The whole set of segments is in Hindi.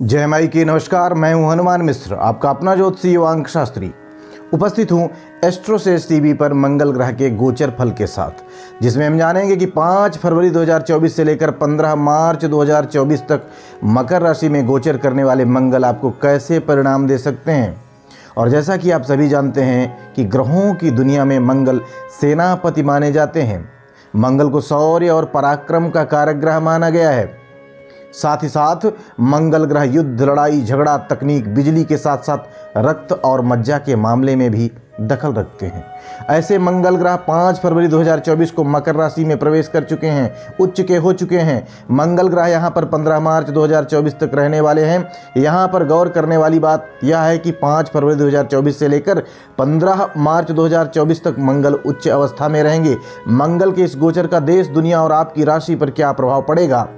जय माई की नमस्कार। मैं हूं हनुमान मिश्र, आपका अपना ज्योतिषी युवांक शास्त्री। उपस्थित हूं एस्ट्रोसेज टीवी पर मंगल ग्रह के गोचर फल के साथ, जिसमें हम जानेंगे कि 5 फरवरी 2024 से लेकर 15 मार्च 2024 तक मकर राशि में गोचर करने वाले मंगल आपको कैसे परिणाम दे सकते हैं। और जैसा कि आप सभी जानते हैं कि ग्रहों की दुनिया में मंगल सेनापति माने जाते हैं। मंगल को शौर्य और पराक्रम का कारक ग्रह माना गया है। साथ ही साथ मंगल ग्रह युद्ध, लड़ाई झगड़ा, तकनीक, बिजली के साथ साथ रक्त और मज्जा के मामले में भी दखल रखते हैं। ऐसे मंगल ग्रह 5 फरवरी 2024 को मकर राशि में प्रवेश कर चुके हैं, उच्च के हो चुके हैं। मंगल ग्रह यहां पर 15 मार्च 2024 तक रहने वाले हैं। यहां पर गौर करने वाली बात यह है कि 5 फरवरी 2024 से लेकर 15 मार्च 2024 तक मंगल उच्च अवस्था में रहेंगे। मंगल के इस गोचर का देश, दुनिया और आपकी राशि पर क्या प्रभाव पड़ेगा,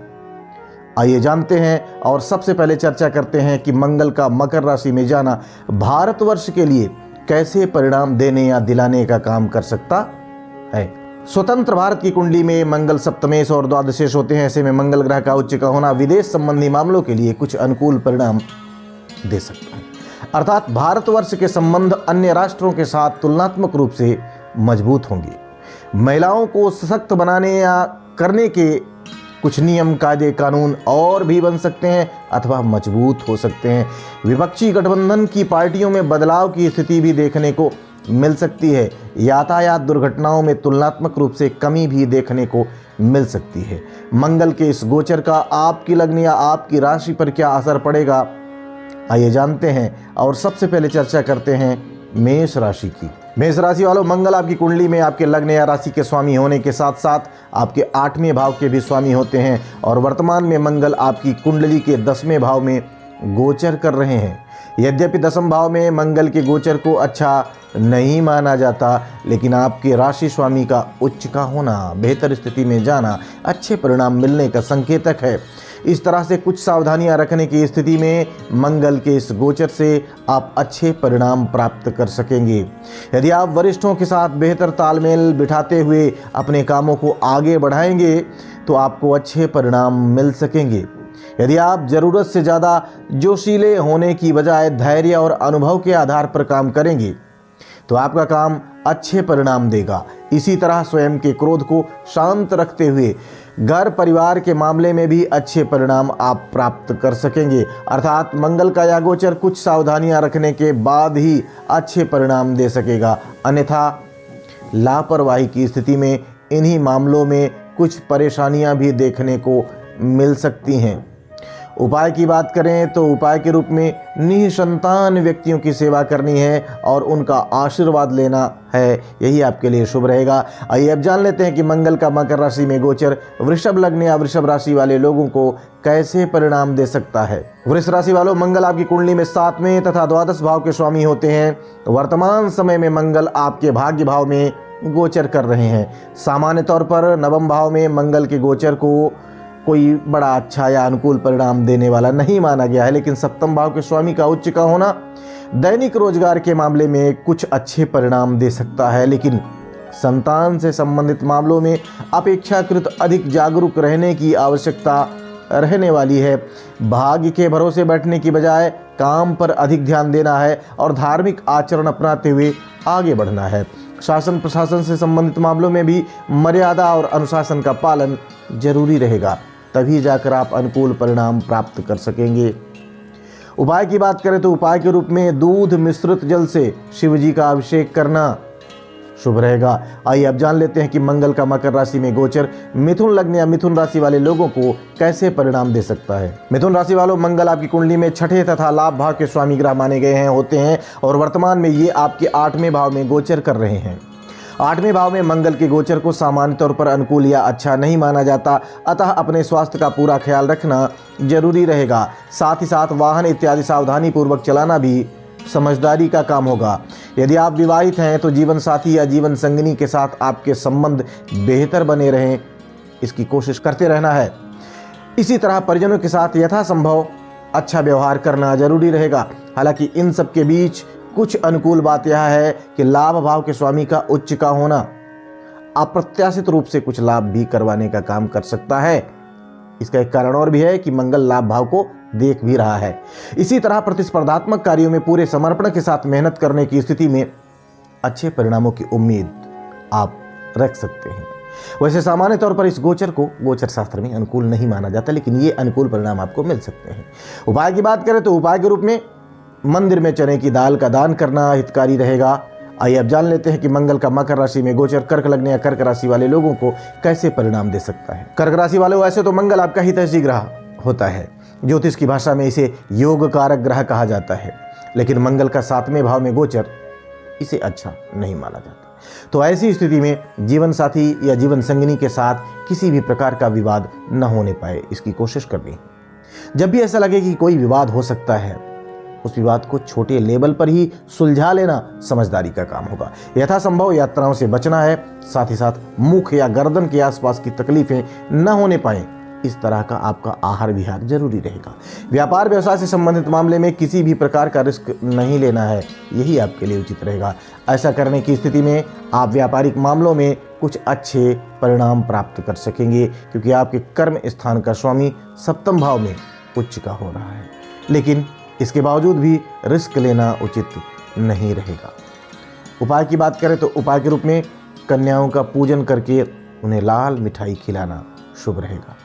आइए जानते हैं। और सबसे पहले चर्चा करते हैं कि मंगल का मकर राशि में जाना भारतवर्ष के लिए कैसे परिणाम देने या दिलाने का काम कर सकता है। स्वतंत्र भारत की कुंडली में मंगल सप्तमेश और द्वादशेश होते हैं। ऐसे में मंगल ग्रह का उच्च का होना विदेश संबंधी मामलों के लिए कुछ अनुकूल परिणाम दे सकता है। अर्थात भारतवर्ष के संबंध अन्य राष्ट्रों के साथ तुलनात्मक रूप से मजबूत होंगे। महिलाओं को सशक्त बनाने या करने के कुछ नियम, कायदे, कानून और भी बन सकते हैं अथवा मजबूत हो सकते हैं। विपक्षी गठबंधन की पार्टियों में बदलाव की स्थिति भी देखने को मिल सकती है। यातायात दुर्घटनाओं में तुलनात्मक रूप से कमी भी देखने को मिल सकती है। मंगल के इस गोचर का आपकी लग्न या आपकी राशि पर क्या असर पड़ेगा, आइए जानते हैं। और सबसे पहले चर्चा करते हैं मेष राशि की। मेष राशि वालों, मंगल आपकी कुंडली में आपके लग्न या राशि के स्वामी होने के साथ साथ आपके 8वें भाव के भी स्वामी होते हैं। और वर्तमान में मंगल आपकी कुंडली के 10वें भाव में गोचर कर रहे हैं। यद्यपि 10वें भाव में मंगल के गोचर को अच्छा नहीं माना जाता, लेकिन आपके राशि स्वामी का उच्च का होना, बेहतर स्थिति में जाना अच्छे परिणाम मिलने का संकेतक है। इस तरह से कुछ सावधानियां रखने की स्थिति में मंगल के इस गोचर से आप अच्छे परिणाम प्राप्त कर सकेंगे। यदि आप वरिष्ठों के साथ बेहतर तालमेल बिठाते हुए अपने कामों को आगे बढ़ाएंगे तो आपको अच्छे परिणाम मिल सकेंगे। यदि आप ज़रूरत से ज़्यादा जोशीले होने की बजाय धैर्य और अनुभव के आधार पर काम करेंगे तो आपका काम अच्छे परिणाम देगा। इसी तरह स्वयं के क्रोध को शांत रखते हुए घर परिवार के मामले में भी अच्छे परिणाम आप प्राप्त कर सकेंगे। अर्थात मंगल का यह गोचर कुछ सावधानियां रखने के बाद ही अच्छे परिणाम दे सकेगा, अन्यथा लापरवाही की स्थिति में इन्हीं मामलों में कुछ परेशानियां भी देखने को मिल सकती हैं। उपाय की बात करें तो उपाय के रूप में निसंतान व्यक्तियों की सेवा करनी है और उनका आशीर्वाद लेना है, यही आपके लिए शुभ रहेगा। आइए अब जान लेते हैं कि मंगल का मकर राशि में गोचर वृषभ लग्न या वृषभ राशि वाले लोगों को कैसे परिणाम दे सकता है। वृषभ राशि वालों, मंगल आपकी कुंडली में 7वें तथा द्वादश भाव के स्वामी होते हैं। वर्तमान समय में मंगल आपके भाग्य भाव में गोचर कर रहे हैं। सामान्य तौर पर 9वें भाव में मंगल के गोचर को कोई बड़ा अच्छा या अनुकूल परिणाम देने वाला नहीं माना गया है, लेकिन 7वें भाव के स्वामी का उच्च का होना दैनिक रोजगार के मामले में कुछ अच्छे परिणाम दे सकता है। लेकिन संतान से संबंधित मामलों में अपेक्षाकृत अधिक जागरूक रहने की आवश्यकता रहने वाली है। भाग्य के भरोसे बैठने की बजाय काम पर अधिक ध्यान देना है और धार्मिक आचरण अपनाते हुए आगे बढ़ना है। शासन प्रशासन से संबंधित मामलों में भी मर्यादा और अनुशासन का पालन जरूरी रहेगा, तभी जाकर आप अनुकूल परिणाम प्राप्त कर सकेंगे। उपाय की बात करें तो उपाय के रूप में दूध मिश्रित जल से शिव जी का अभिषेक करना शुभ रहेगा। आइए अब जान लेते हैं कि मंगल का मकर राशि में गोचर मिथुन लग्न या मिथुन राशि वाले लोगों को कैसे परिणाम दे सकता है। मिथुन राशि वालों, मंगल आपकी कुंडली में 6ठे तथा लाभ भाव के स्वामी ग्रह माने गए हैं होते हैं और वर्तमान में ये आपके 8वें भाव में गोचर कर रहे हैं। 8वें भाव में मंगल के गोचर को सामान्य तौर पर अनुकूल या अच्छा नहीं माना जाता, अतः अपने स्वास्थ्य का पूरा ख्याल रखना जरूरी रहेगा। साथ ही साथ वाहन इत्यादि सावधानी पूर्वक चलाना भी समझदारी का काम होगा। यदि आप विवाहित हैं तो जीवन साथी या जीवन संगिनी के साथ आपके संबंध बेहतर बने रहें, इसकी कोशिश करते रहना है। इसी तरह परिजनों के साथ यथासंभव अच्छा व्यवहार करना जरूरी रहेगा। हालांकि इन सब के बीच कुछ अनुकूल बात यह है कि लाभ भाव के स्वामी का उच्च का होना अप्रत्याशित रूप से कुछ लाभ भी करवाने का काम कर सकता है। इसका एक कारण और भी है कि मंगल लाभ भाव को देख भी रहा है। इसी तरह प्रतिस्पर्धात्मक कार्यों में पूरे समर्पण के साथ मेहनत करने की स्थिति में अच्छे परिणामों की उम्मीद आप रख सकते हैं। वैसे सामान्य तौर पर इस गोचर को गोचर शास्त्र में अनुकूल नहीं माना जाता, लेकिन ये अनुकूल परिणाम आपको मिल सकते हैं। उपाय की बात करें तो उपाय के रूप में मंदिर में चने की दाल का दान करना हितकारी रहेगा। आइए अब जान लेते हैं कि मंगल का मकर राशि में गोचर कर्क लग्न या कर्क राशि वाले लोगों को कैसे परिणाम दे सकता है। कर्क राशि वाले वैसे तो मंगल आपका हितैषी ग्रह होता है, ज्योतिष की भाषा में इसे योग कारक ग्रह कहा जाता है, लेकिन मंगल का 7वें भाव में गोचर इसे अच्छा नहीं माना जाता। तो ऐसी स्थिति में जीवन साथी या जीवन संगिनी के साथ किसी भी प्रकार का विवाद न होने पाए, इसकी कोशिश करनी। जब भी ऐसा लगे कि कोई विवाद हो सकता है, उस विवाद को छोटे लेवल पर ही सुलझा लेना समझदारी का काम होगा। यथासंभव यात्राओं से बचना है, साथ ही साथ मुख या गर्दन के आसपास की तकलीफें न होने पाए, इस तरह का आपका आहार विहार जरूरी रहेगा। व्यापार व्यवसाय से संबंधित मामले में किसी भी प्रकार का रिस्क नहीं लेना है, यही आपके लिए उचित रहेगा। ऐसा करने की स्थिति में आप व्यापारिक मामलों में कुछ अच्छे परिणाम प्राप्त कर सकेंगे, क्योंकि आपके कर्म स्थान का स्वामी 7वें भाव में उच्च का हो रहा है। लेकिन इसके बावजूद भी रिस्क लेना उचित नहीं रहेगा। उपाय की बात करें तो उपाय के रूप में कन्याओं का पूजन करके उन्हें लाल मिठाई खिलाना शुभ रहेगा।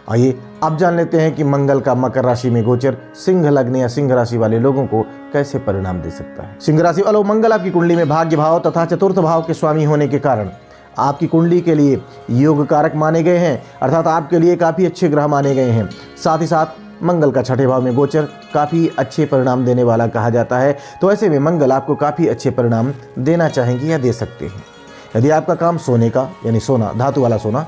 आइए अब जान लेते हैं कि मंगल का मकर राशि में गोचर सिंह लग्न या सिंह राशि वाले लोगों को कैसे परिणाम दे सकता है। सिंह राशि वालों, मंगल आपकी कुंडली में भाग्य भाव तथा चतुर्थ भाव के स्वामी होने के कारण आपकी कुंडली के लिए योग कारक माने गए हैं, अर्थात आपके लिए काफी अच्छे ग्रह माने गए हैं। साथ ही साथ मंगल का 6ठे भाव में गोचर काफी अच्छे परिणाम देने वाला कहा जाता है। तो ऐसे में मंगल आपको काफी अच्छे परिणाम देना चाहेंगे या दे सकते हैं। यदि आपका काम सोने का यानी सोना, धातु वाला सोना,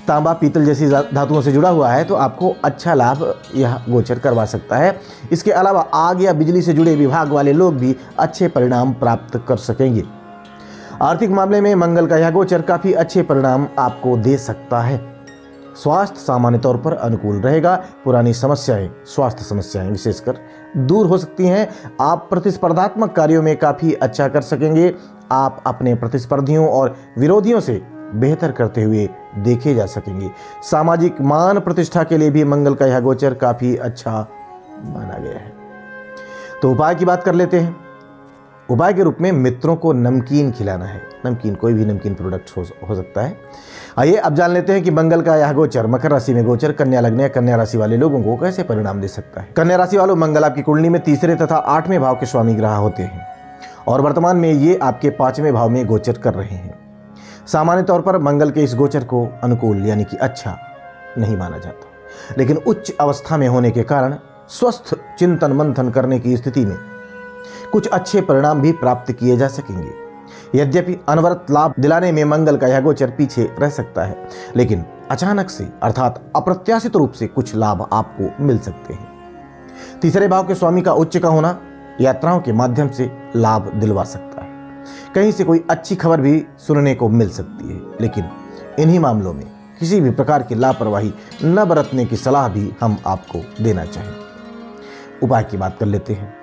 तांबा, पीतल जैसी धातुओं से जुड़ा हुआ है, तो आपको अच्छा लाभ यह गोचर करवा सकता है। इसके अलावा आग या बिजली से जुड़े विभाग वाले लोग भी अच्छे परिणाम प्राप्त कर सकेंगे। आर्थिक मामले में मंगल का यह गोचर काफी अच्छे परिणाम आपको दे सकता है। स्वास्थ्य सामान्य तौर पर अनुकूल रहेगा। पुरानी समस्याएं, स्वास्थ्य समस्याएं विशेषकर दूर हो सकती हैं। आप प्रतिस्पर्धात्मक कार्यों में काफी अच्छा कर सकेंगे। आप अपने प्रतिस्पर्धियों और विरोधियों से बेहतर करते हुए देखे जा सकेंगे। सामाजिक मान प्रतिष्ठा के लिए भी मंगल का यह गोचर काफी अच्छा माना गया है। तो उपाय की बात कर लेते हैं। उपाय के रूप में मित्रों को नमकीन खिलाना है। नमकीन, कोई भी नमकीन प्रोडक्ट हो सकता है। आइए अब जान लेते हैं कि मंगल का यह गोचर मकर राशि में गोचर कन्या लग्न या कन्या राशि वाले लोगों को कैसे परिणाम दे सकता है। कन्या राशि वालों, मंगल आपकी कुंडली में 3रे तथा 8वें भाव के स्वामी ग्रह होते हैं और वर्तमान में ये आपके 5वें भाव में गोचर कर रहे हैं। सामान्य तौर पर मंगल के इस गोचर को अनुकूल यानी कि अच्छा नहीं माना जाता, लेकिन उच्च अवस्था में होने के कारण स्वस्थ चिंतन मंथन करने की स्थिति में कुछ अच्छे परिणाम भी प्राप्त किए जा सकेंगे। यद्यपि अनवरत लाभ दिलाने में मंगल का यह गोचर पीछे रह सकता है, लेकिन अचानक से अर्थात अप्रत्याशित रूप से कुछ लाभ आपको मिल सकते हैं। 3रे भाव के स्वामी का उच्च का होना यात्राओं के माध्यम से लाभ दिलवा सकता है। कहीं से कोई अच्छी खबर भी सुनने को मिल सकती है, लेकिन इन्हीं मामलों में किसी भी प्रकार की लापरवाही न बरतने की सलाह भी हम आपको देना चाहेंगे। उपाय की बात कर लेते हैं।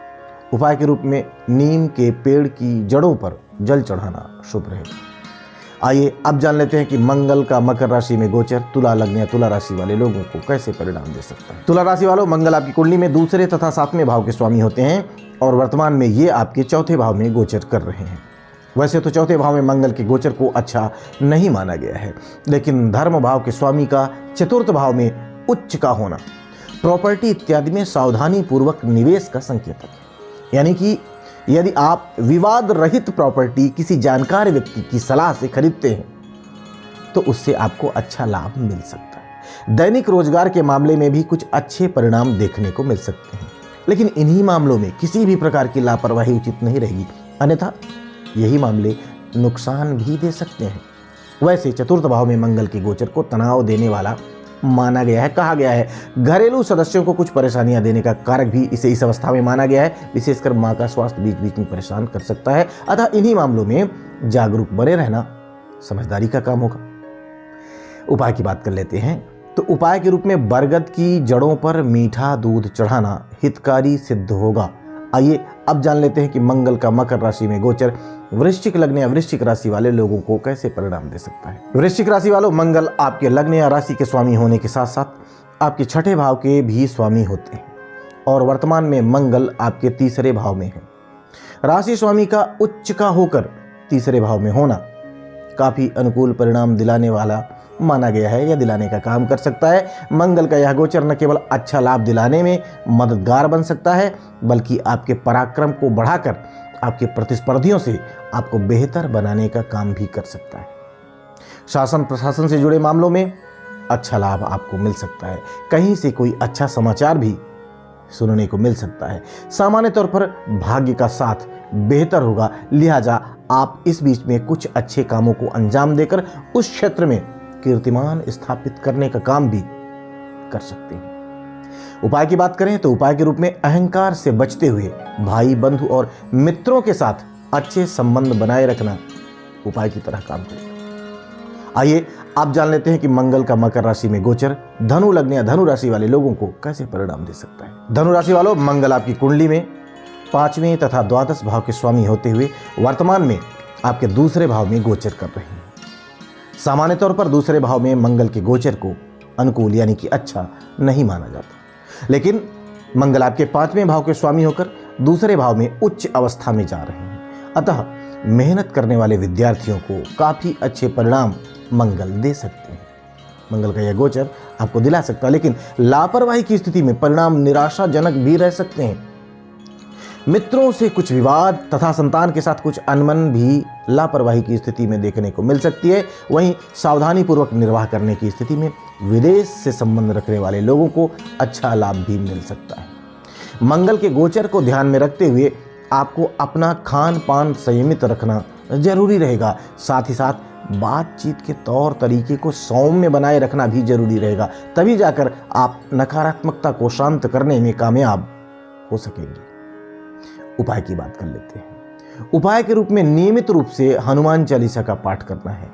उपाय के रूप में नीम के पेड़ की जड़ों पर जल चढ़ाना शुभ रहेगा। आइए अब जान लेते हैं कि मंगल का मकर राशि में गोचर तुला लग्न या तुला राशि वाले लोगों को कैसे परिणाम दे सकता है। तुला राशि वालों, मंगल आपकी कुंडली में 2रे तथा 7वें भाव के स्वामी होते हैं और वर्तमान में ये आपके 4थे भाव में गोचर कर रहे हैं। वैसे तो 4थे भाव में मंगल के गोचर को अच्छा नहीं माना गया है, लेकिन धर्म भाव के स्वामी का 4th भाव में उच्च का होना प्रॉपर्टी इत्यादि में सावधानी पूर्वक निवेश का संकेतक है। यानी कि यदि आप विवाद रहित प्रॉपर्टी किसी जानकार व्यक्ति की सलाह से खरीदते हैं, तो उससे आपको अच्छा लाभ मिल सकता है। दैनिक रोजगार के मामले में भी कुछ अच्छे परिणाम देखने को मिल सकते हैं, लेकिन इन्हीं मामलों में किसी भी प्रकार की लापरवाही उचित नहीं रहेगी, अन्यथा यही मामले नुकसान भी दे सकते हैं। वैसे 4th भाव में मंगल के गोचर को तनाव देने वाला माना गया है। कहा गया है घरेलू सदस्यों को कुछ परेशानियां देने का कारक भी इसे इस अवस्था में माना गया है। विशेषकर मां का स्वास्थ्य बीच बीच में परेशान कर सकता है, अतः इन्हीं मामलों में जागरूक बने रहना समझदारी का काम होगा। उपाय की बात कर लेते हैं। तो उपाय के रूप में बरगद की जड़ों पर मीठा दूध चढ़ाना हितकारी सिद्ध होगा। आइए अब जान लेते हैं कि मंगल का मकर राशि में गोचर वृश्चिक लग्न या वृश्चिक राशि वाले लोगों को कैसे परिणाम दे सकता है। वृश्चिक राशि वालों, मंगल आपके लग्न या राशि के स्वामी होने के साथ साथ आपके 6ठे भाव के भी स्वामी होते हैं। और वर्तमान में मंगल आपके तीसरे भाव में है। राशि स्वामी का उच्च का होकर तीसरे भाव में होना काफी अनुकूल परिणाम दिलाने वाला माना गया है या दिलाने का काम कर सकता है। मंगल का यह गोचर न केवल अच्छा लाभ दिलाने में मददगार बन सकता है, बल्कि आपके पराक्रम को बढ़ाकर आपके प्रतिस्पर्धियों से आपको बेहतर बनाने का काम भी कर सकता है। शासन प्रशासन से जुड़े मामलों में अच्छा लाभ आपको मिल सकता है। कहीं से कोई अच्छा समाचार भी सुनने को मिल सकता है। सामान्य तौर पर भाग्य का साथ बेहतर होगा, लिहाजा आप इस बीच में कुछ अच्छे कामों को अंजाम देकर उस क्षेत्र में कीर्तिमान स्थापित करने का काम भी कर सकते हैं। उपाय की बात करें तो उपाय के रूप में अहंकार से बचते हुए भाई बंधु और मित्रों के साथ अच्छे संबंध बनाए रखना उपाय की तरह काम करेगा। आइए आप जान लेते हैं कि मंगल का मकर राशि में गोचर धनु लग्न या धनु राशि वाले लोगों को कैसे परिणाम दे सकता है। धनु राशि वालों, मंगल आपकी कुंडली में 5वें तथा द्वादश भाव के स्वामी होते हुए वर्तमान में आपके दूसरे भाव में गोचर कर रहे हैं। सामान्य तौर पर दूसरे भाव में मंगल के गोचर को अनुकूल यानी कि अच्छा नहीं माना जाता, लेकिन मंगल आपके 5वें भाव के स्वामी होकर दूसरे भाव में उच्च अवस्था में जा रहे हैं। अतः मेहनत करने वाले विद्यार्थियों को काफी अच्छे परिणाम मंगल दे सकते हैं। मंगल का यह गोचर आपको दिला सकता है, लेकिन लापरवाही की स्थिति में परिणाम निराशाजनक भी रह सकते हैं। मित्रों से कुछ विवाद तथा संतान के साथ कुछ अनबन भी लापरवाही की स्थिति में देखने को मिल सकती है। वहीं सावधानी पूर्वक निर्वाह करने की स्थिति में विदेश से संबंध रखने वाले लोगों को अच्छा लाभ भी मिल सकता है। मंगल के गोचर को ध्यान में रखते हुए आपको अपना खान पान संयमित रखना जरूरी रहेगा। साथ ही साथ बातचीत के तौर तरीके को सौम्य बनाए रखना भी जरूरी रहेगा, तभी जाकर आप नकारात्मकता को शांत करने में कामयाब हो सकेंगे। उपाय की बात कर लेते हैं। उपाय के रूप में नियमित रूप से हनुमान चालीसा का पाठ करना है,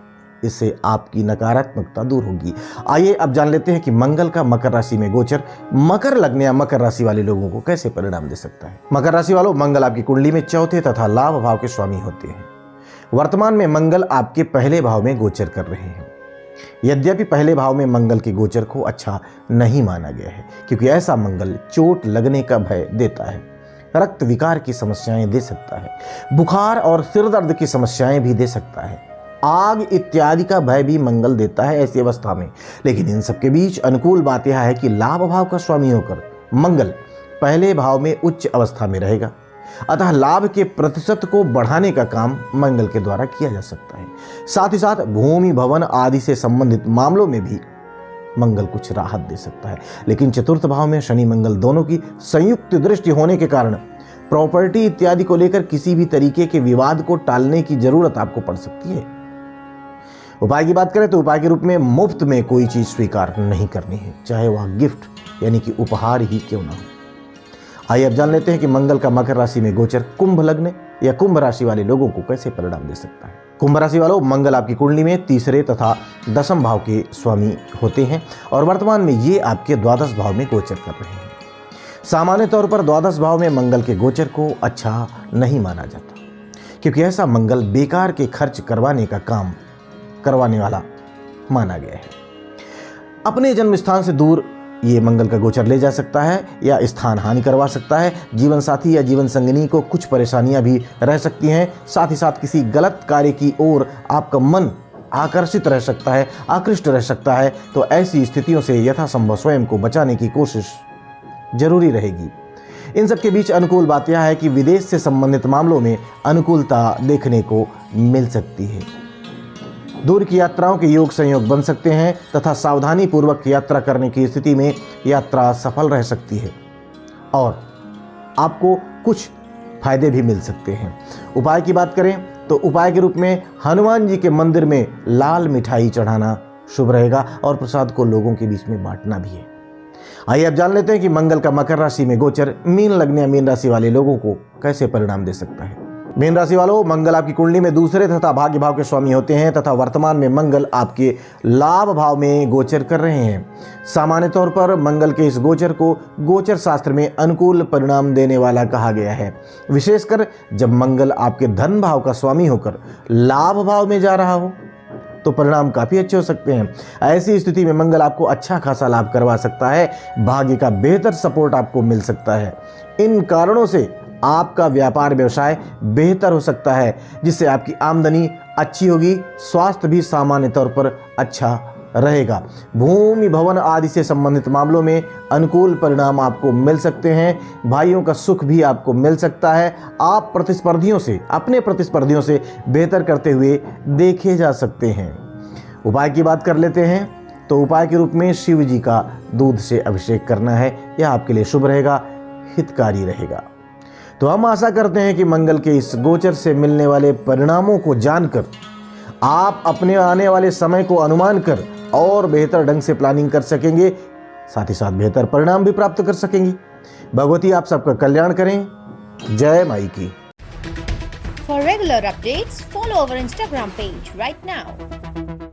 इससे आपकी नकारात्मकता दूर होगी। आइए अब जान लेते हैं कि मंगल का मकर राशि में गोचर मकर लग्न या मकर राशि वाले लोगों को कैसे परिणाम दे सकता है। मकर राशि वालों, मंगल आपकी कुंडली में चौथे तथा लाभ भाव के स्वामी होते हैं। वर्तमान में मंगल आपके पहले भाव में गोचर कर रहे हैं। यद्यपि पहले भाव में मंगल के गोचर को अच्छा नहीं माना गया है, क्योंकि ऐसा मंगल चोट लगने का भय देता है, रक्त विकार की समस्याएं दे सकता है, बुखार और सिर दर्द की समस्याएं भी दे सकता है, आग इत्यादि का भय भी मंगल देता है ऐसी अवस्था में। लेकिन इन सबके बीच अनुकूल बात यह है कि लाभ भाव का स्वामी होकर मंगल पहले भाव में उच्च अवस्था में रहेगा। अतः लाभ के प्रतिशत को बढ़ाने का काम मंगल के द्वारा किया जा सकता है। साथ ही साथ भूमि भवन आदि से संबंधित मामलों में भी मंगल कुछ राहत दे सकता है। लेकिन चतुर्थ भाव में शनि मंगल दोनों की संयुक्त दृष्टि होने के कारण प्रॉपर्टी इत्यादि को लेकर किसी भी तरीके के विवाद को टालने की जरूरत आपको पड़ सकती है। उपाय की बात करें तो उपाय के रूप में मुफ्त में कोई चीज स्वीकार नहीं करनी है, चाहे वह गिफ्ट यानी कि उपहार ही क्यों ना हो। आइए अब जान लेते हैं कि मंगल का मकर राशि में गोचर कुंभ लग्न या कुंभ राशि वाले लोगों को कैसे परिणाम दे सकता है। कुंभ राशि वालों, मंगल आपकी कुंडली में तीसरे तथा दशम भाव के स्वामी होते हैं और वर्तमान में ये आपके द्वादश भाव में गोचर कर रहे हैं। सामान्य तौर पर द्वादश भाव में मंगल के गोचर को अच्छा नहीं माना जाता, क्योंकि ऐसा मंगल बेकार के खर्च करवाने का काम करवाने वाला माना गया है। अपने जन्म स्थान से दूर ये मंगल का गोचर ले जा सकता है या स्थान हानि करवा सकता है। जीवन साथी या जीवन संगिनी को कुछ परेशानियां भी रह सकती हैं। साथ ही साथ किसी गलत कार्य की ओर आपका मन आकर्षित रह सकता है, आकृष्ट रह सकता है। तो ऐसी स्थितियों से यथासंभव स्वयं को बचाने की कोशिश जरूरी रहेगी। इन सब के बीच अनुकूल बात यह है कि विदेश से संबंधित मामलों में अनुकूलता देखने को मिल सकती है। दूर की यात्राओं के योग संयोग बन सकते हैं तथा सावधानी पूर्वक यात्रा करने की स्थिति में यात्रा सफल रह सकती है और आपको कुछ फायदे भी मिल सकते हैं। उपाय की बात करें तो उपाय के रूप में हनुमान जी के मंदिर में लाल मिठाई चढ़ाना शुभ रहेगा और प्रसाद को लोगों के बीच में बांटना भी है। आइए अब जान लेते हैं कि मंगल का मकर राशि में गोचर मीन लग्न या मीन राशि वाले लोगों को कैसे परिणाम दे सकता है। मीन राशि वालों, मंगल आपकी कुंडली में दूसरे तथा भाग्य भाव के स्वामी होते हैं तथा वर्तमान में मंगल आपके लाभ भाव में गोचर कर रहे हैं। सामान्य तौर पर मंगल के इस गोचर को गोचर शास्त्र में अनुकूल परिणाम देने वाला कहा गया है, विशेषकर जब मंगल आपके धन भाव का स्वामी होकर लाभ भाव में जा रहा हो। तो परिणाम काफ़ी अच्छे हो सकते हैं। ऐसी स्थिति में मंगल आपको अच्छा खासा लाभ करवा सकता है। भाग्य का बेहतर सपोर्ट आपको मिल सकता है। इन कारणों से आपका व्यापार व्यवसाय बेहतर हो सकता है, जिससे आपकी आमदनी अच्छी होगी। स्वास्थ्य भी सामान्य तौर पर अच्छा रहेगा। भूमि भवन आदि से संबंधित मामलों में अनुकूल परिणाम आपको मिल सकते हैं। भाइयों का सुख भी आपको मिल सकता है। आप अपने प्रतिस्पर्धियों से बेहतर करते हुए देखे जा सकते हैं। उपाय की बात कर लेते हैं तो उपाय के रूप में शिव जी का दूध से अभिषेक करना है। यह आपके लिए शुभ रहेगा, हितकारी रहेगा। तो हम आशा करते हैं कि मंगल के इस गोचर से मिलने वाले परिणामों को जानकर आप अपने आने वाले समय को अनुमान कर और बेहतर ढंग से प्लानिंग कर सकेंगे, साथ ही साथ बेहतर परिणाम भी प्राप्त कर सकेंगे। भगवती आप सबका कल्याण करें। जय माई की। For regular updates, follow our Instagram page right now.